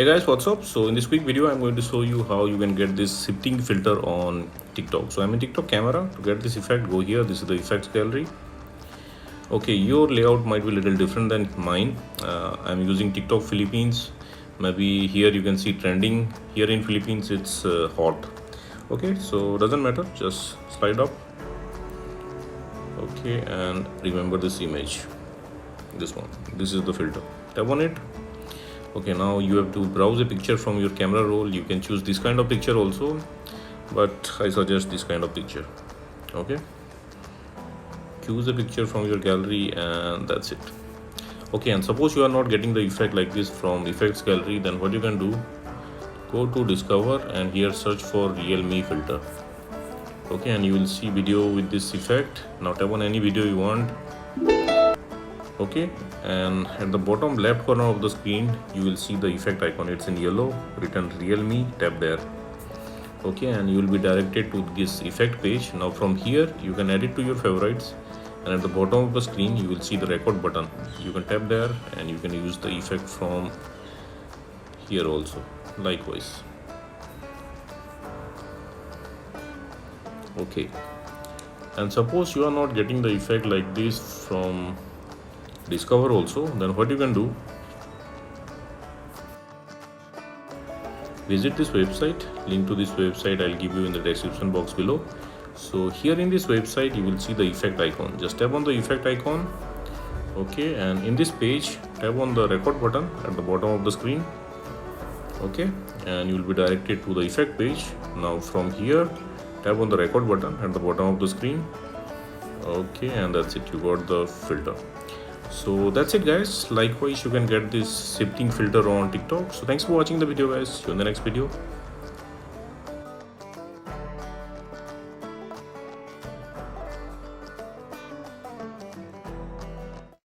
Hey guys, what's up? So in this quick video I'm going to show you how you can get this shifting filter on TikTok. So I'm in TikTok camera. To get this effect, go here. This is the effects gallery. Okay, your layout might be a little different than mine. I'm using TikTok Philippines. Maybe here you can see trending. Here in Philippines it's hot. Okay, so doesn't matter, just slide up. Okay, and remember this image, this one. This is the filter. Tap on it. Okay, now you have to browse a picture from your camera roll. You can choose this kind of picture also, but I suggest this kind of picture. Okay, choose a picture from your gallery and that's it. Okay, and suppose you are not getting the effect like this from effects gallery, then what you can do, go to discover and here search for real me filter. Okay, and you will see video with this effect. Now tap on any video you want. Okay, and at the bottom left corner of the screen you will see the effect icon. It's in yellow, written realme. Tap there. Okay, and you will be directed to this effect page. Now from here you can add it to your favorites, and at the bottom of the screen you will see the record button. You can tap there and you can use the effect from here also, likewise. Okay, and suppose you are not getting the effect like this from discover also, then what you can do, visit this website. Link to this website I'll give you in the description box below. So here in this website you will see the effect icon. Just tap on the effect icon. Okay, and in this page tap on the record button at the bottom of the screen. Okay, and you will be directed to the effect page. Now from here tap on the record button at the bottom of the screen. Okay, and that's it, you got the filter. So that's it guys. Likewise you can get this shifting filter on TikTok. So thanks for watching the video guys. See you in the next video.